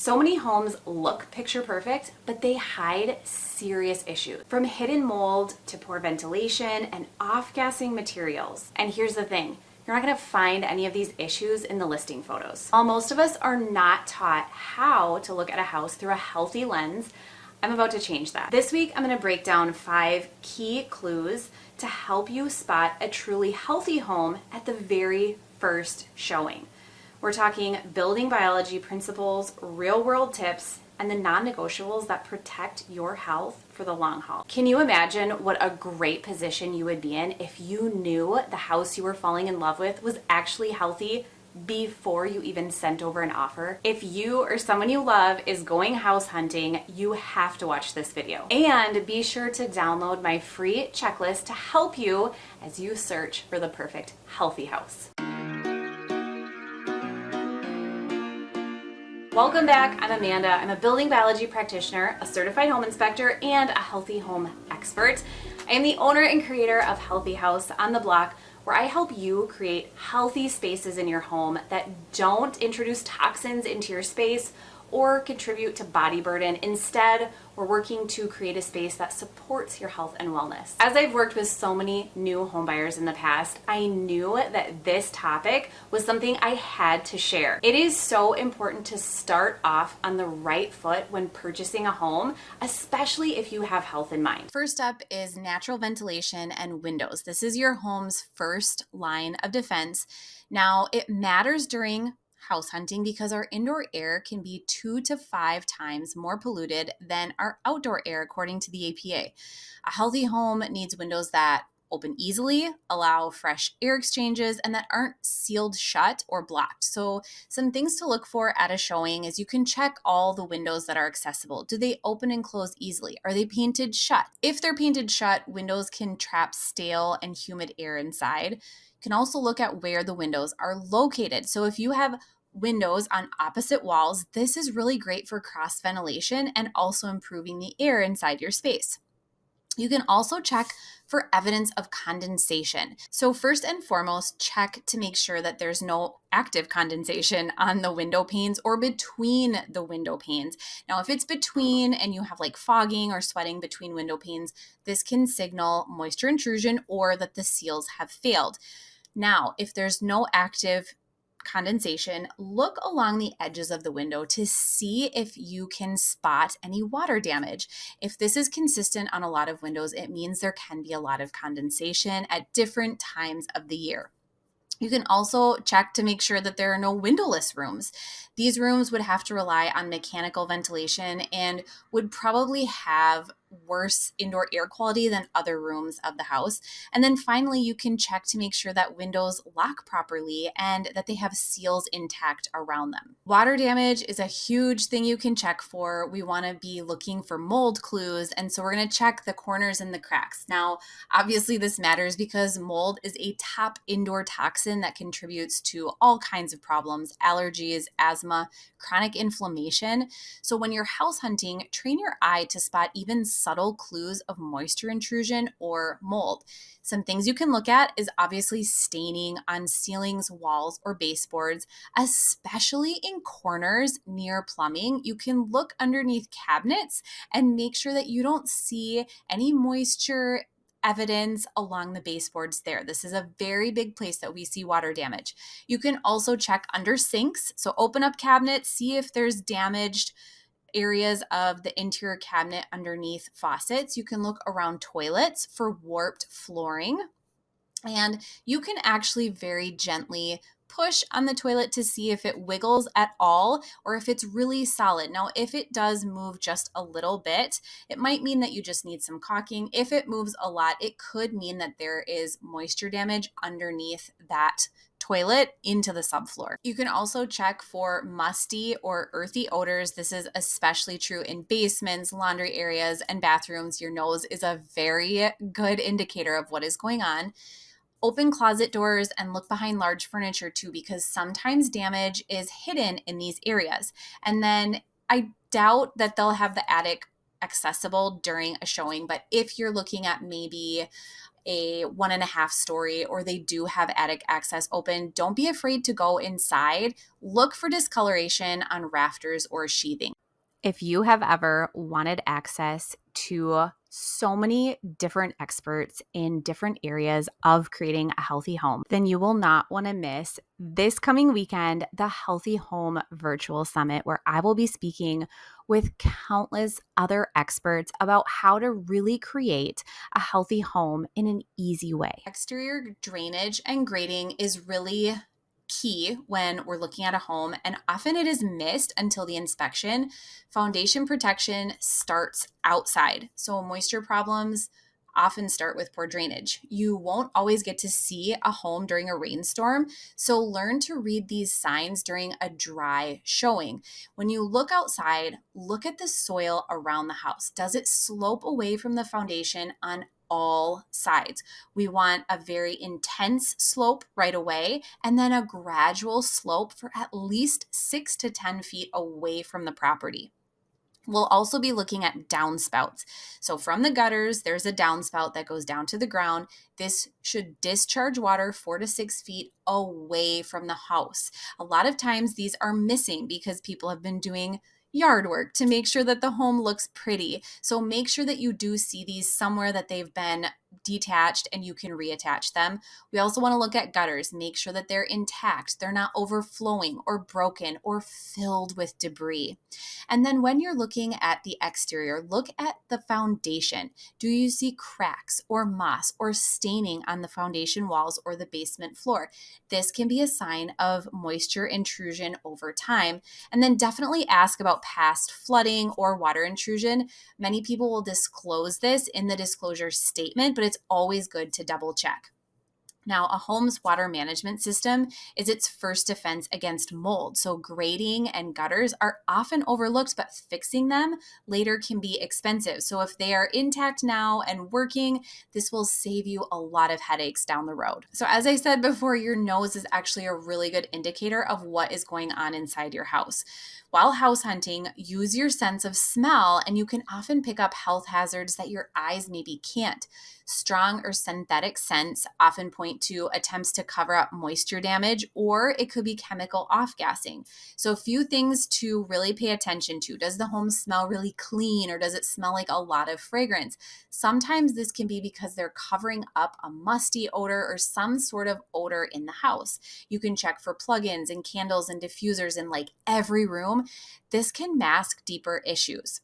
So many homes look picture perfect, but they hide serious issues, from hidden mold to poor ventilation and off-gassing materials. And here's the thing, you're not gonna find any of these issues in the listing photos. While most of us are not taught how to look at a house through a healthy lens, I'm about to change that. This week, I'm gonna break down 5 key clues to help you spot a truly healthy home at the very first showing. We're talking building biology principles, real-world tips, and the non-negotiables that protect your health for the long haul. Can you imagine what a great position you would be in if you knew the house you were falling in love with was actually healthy before you even sent over an offer? If you or someone you love is going house hunting, you have to watch this video. And be sure to download my free checklist to help you as you search for the perfect healthy house. Welcome back. I'm Amanda. I'm a building biology practitioner, a certified home inspector, and a healthy home expert. I am the owner and creator of Healthy House on the Block, where I help you create healthy spaces in your home that don't introduce toxins into your space or contribute to body burden. Instead, we're working to create a space that supports your health and wellness. As I've worked with so many new home buyers in the past, I knew that this topic was something I had to share. It is so important to start off on the right foot when purchasing a home, especially if you have health in mind. First up is natural ventilation and windows. This is your home's first line of defense. Now, it matters during house hunting because our indoor air can be 2 to 5 times more polluted than our outdoor air, according to the APA. A healthy home needs windows that open easily, allow fresh air exchanges, and that aren't sealed shut or blocked. So some things to look for at a showing is you can check all the windows that are accessible. Do they open and close easily? Are they painted shut? If they're painted shut, windows can trap stale and humid air inside. You can also look at where the windows are located. So if you have windows on opposite walls, this is really great for cross ventilation and also improving the air inside your space. You can also check for evidence of condensation. So first and foremost, check to make sure that there's no active condensation on the window panes or between the window panes. Now, if it's between and you have like fogging or sweating between window panes, this can signal moisture intrusion or that the seals have failed. Now, if there's no active condensation, look along the edges of the window to see if you can spot any water damage. If this is consistent on a lot of windows, it means there can be a lot of condensation at different times of the year. You can also check to make sure that there are no windowless rooms. These rooms would have to rely on mechanical ventilation and would probably have worse indoor air quality than other rooms of the house. And then finally, you can check to make sure that windows lock properly and that they have seals intact around them. Water damage is a huge thing you can check for. We want to be looking for mold clues, and so we're going to check the corners and the cracks. Now, obviously this matters because mold is a top indoor toxin that contributes to all kinds of problems: allergies, asthma, chronic inflammation. So when you're house hunting, train your eye to spot even subtle clues of moisture intrusion or mold. Some things you can look at is obviously staining on ceilings, walls, or baseboards, especially in corners near plumbing. You can look underneath cabinets and make sure that you don't see any moisture evidence along the baseboards there. This is a very big place that we see water damage. You can also check under sinks. So open up cabinets, see if there's damaged areas of the interior cabinet underneath faucets. You can look around toilets for warped flooring. And you can actually very gently push on the toilet to see if it wiggles at all or if it's really solid. Now, if it does move just a little bit, it might mean that you just need some caulking. If it moves a lot, it could mean that there is moisture damage underneath that toilet into the subfloor. You can also check for musty or earthy odors. This is especially true in basements, laundry areas, and bathrooms. Your nose is a very good indicator of what is going on. Open closet doors and look behind large furniture too, because sometimes damage is hidden in these areas. And then I doubt that they'll have the attic accessible during a showing, but if you're looking at maybe a 1.5 story or they do have attic access open, don't be afraid to go inside. Look for discoloration on rafters or sheathing. If you have ever wanted access to so many different experts in different areas of creating a healthy home, then you will not want to miss this coming weekend, the Healthy Home Virtual Summit, where I will be speaking with countless other experts about how to really create a healthy home in an easy way. Exterior drainage and grading is really key when we're looking at a home, and often it is missed until the inspection. Foundation protection starts outside, so moisture problems often start with poor drainage. You won't always get to see a home during a rainstorm, so learn to read these signs during a dry showing. When you look outside, look at the soil around the house. Does it slope away from the foundation on all sides? We want a very intense slope right away, and then a gradual slope for at least 6 to 10 feet away from the property. We'll also be looking at downspouts. So from the gutters, there's a downspout that goes down to the ground. This should discharge water 4 to 6 feet away from the house. A lot of times these are missing because people have been doing yard work to make sure that the home looks pretty. So make sure that you do see these somewhere that they've been detached and you can reattach them. We also want to look at gutters. Make sure that they're intact. They're not overflowing or broken or filled with debris. And then when you're looking at the exterior, look at the foundation. Do you see cracks or moss or staining on the foundation walls or the basement floor? This can be a sign of moisture intrusion over time. And then definitely ask about past flooding or water intrusion. Many people will disclose this in the disclosure statement, but it's always good to double check. Now, a home's water management system is its first defense against mold. So grading and gutters are often overlooked, but fixing them later can be expensive. So if they are intact now and working, this will save you a lot of headaches down the road. So as I said before, your nose is actually a really good indicator of what is going on inside your house. While house hunting, use your sense of smell, and you can often pick up health hazards that your eyes maybe can't. Strong or synthetic scents often point to attempts to cover up moisture damage, or it could be chemical off-gassing. So a few things to really pay attention to. Does the home smell really clean, or does it smell like a lot of fragrance? Sometimes this can be because they're covering up a musty odor or some sort of odor in the house. You can check for plugins and candles and diffusers in like every room. This can mask deeper issues.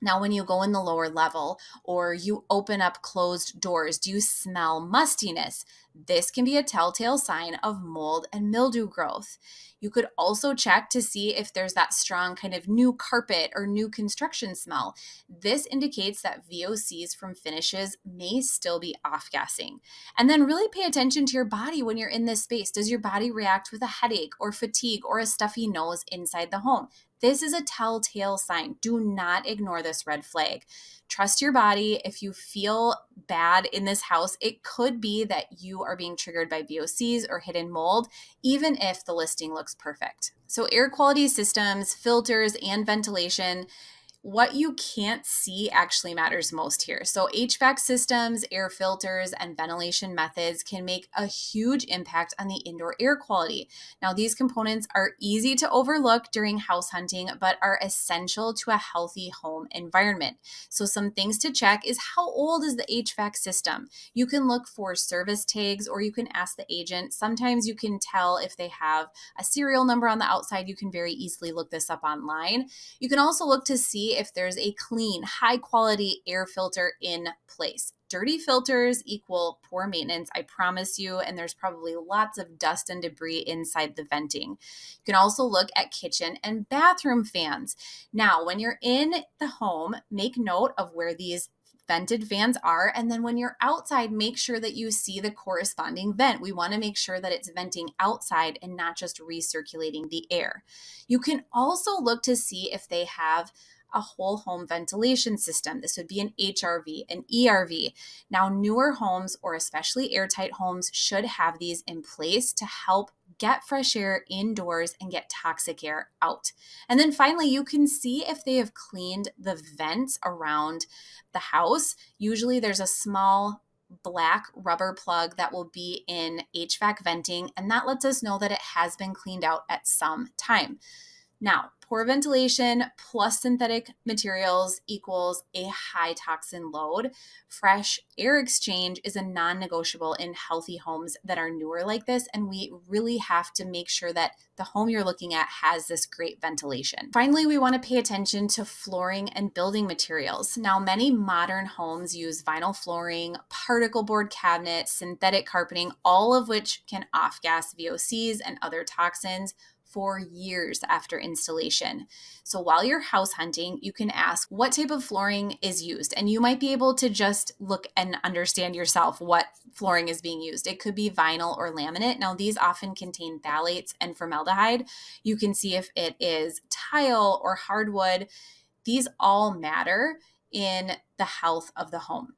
Now, when you go in the lower level or you open up closed doors, do you smell mustiness? This can be a telltale sign of mold and mildew growth. You could also check to see if there's that strong kind of new carpet or new construction smell. This indicates that VOCs from finishes may still be off-gassing. And then really pay attention to your body when you're in this space. Does your body react with a headache or fatigue or a stuffy nose inside the home? This is a telltale sign. Do not ignore this red flag. Trust your body. If you feel bad in this house, it could be that you are being triggered by VOCs or hidden mold, even if the listing looks perfect. So air quality systems, filters, and ventilation, what you can't see actually matters most here. So HVAC systems, air filters, and ventilation methods can make a huge impact on the indoor air quality. Now, these components are easy to overlook during house hunting, but are essential to a healthy home environment. So some things to check is, how old is the HVAC system? You can look for service tags, or you can ask the agent. Sometimes you can tell if they have a serial number on the outside. You can very easily look this up online. You can also look to see if there's a clean, high quality air filter in place. Dirty filters equal poor maintenance, I promise you, and there's probably lots of dust and debris inside the venting. You can also look at kitchen and bathroom fans. Now, when you're in the home, make note of where these vented fans are, and then when you're outside, make sure that you see the corresponding vent. We want to make sure that it's venting outside and not just recirculating the air. You can also look to see if they have a whole home ventilation system. This would be an HRV, an ERV. Now, newer homes, or especially airtight homes, should have these in place to help get fresh air indoors and get toxic air out. And then finally, you can see if they have cleaned the vents around the house. Usually there's a small black rubber plug that will be in HVAC venting, and that lets us know that it has been cleaned out at some time. Now, poor ventilation plus synthetic materials equals a high toxin load. Fresh air exchange is a non-negotiable in healthy homes that are newer like this, and we really have to make sure that the home you're looking at has this great ventilation. Finally, we want to pay attention to flooring and building materials. Now, many modern homes use vinyl flooring, particle board cabinets, synthetic carpeting, all of which can off-gas VOCs and other toxins for years after installation. So while you're house hunting, you can ask what type of flooring is used, and you might be able to just look and understand yourself what flooring is being used. It could be vinyl or laminate. Now, these often contain phthalates and formaldehyde. You can see if it is tile or hardwood. These all matter in the health of the home.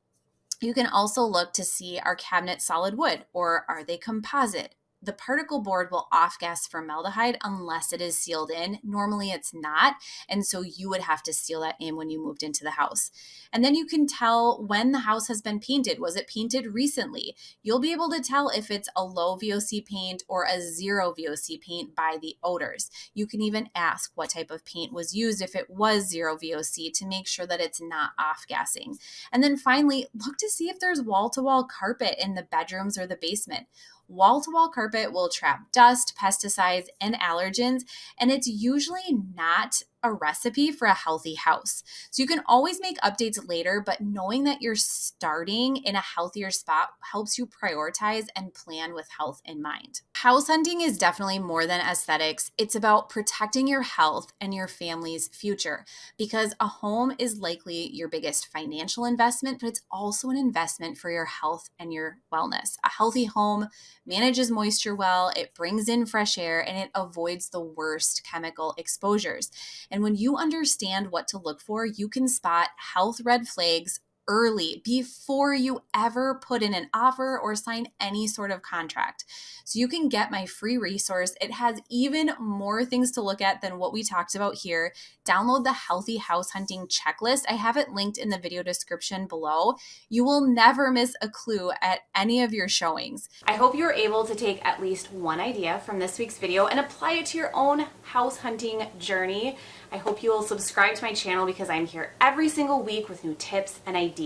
You can also look to see, are cabinets solid wood or are they composite? The particle board will off-gas formaldehyde unless it is sealed in. Normally it's not, and so you would have to seal that in when you moved into the house. And then you can tell when the house has been painted. Was it painted recently? You'll be able to tell if it's a low VOC paint or a zero VOC paint by the odors. You can even ask what type of paint was used if it was zero VOC to make sure that it's not off-gassing. And then finally, look to see if there's wall-to-wall carpet in the bedrooms or the basement. Wall-to-wall carpet will trap dust, pesticides, and allergens, and it's usually not a recipe for a healthy house. So you can always make updates later, but knowing that you're starting in a healthier spot helps you prioritize and plan with health in mind. House hunting is definitely more than aesthetics. It's about protecting your health and your family's future, because a home is likely your biggest financial investment, but it's also an investment for your health and your wellness. A healthy home manages moisture well, it brings in fresh air, and it avoids the worst chemical exposures. And when you understand what to look for, you can spot health red flags early before you ever put in an offer or sign any sort of contract. So you can get my free resource. It has even more things to look at than what we talked about here. Download the Healthy House Hunting Checklist. I have it linked in the video description below. You will never miss a clue at any of your showings. I hope you're able to take at least one idea from this week's video and apply it to your own house hunting journey. I hope you will subscribe to my channel because I'm here every single week with new tips and ideas.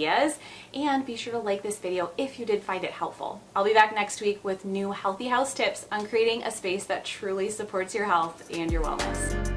And be sure to like this video if you did find it helpful. I'll be back next week with new healthy house tips on creating a space that truly supports your health and your wellness.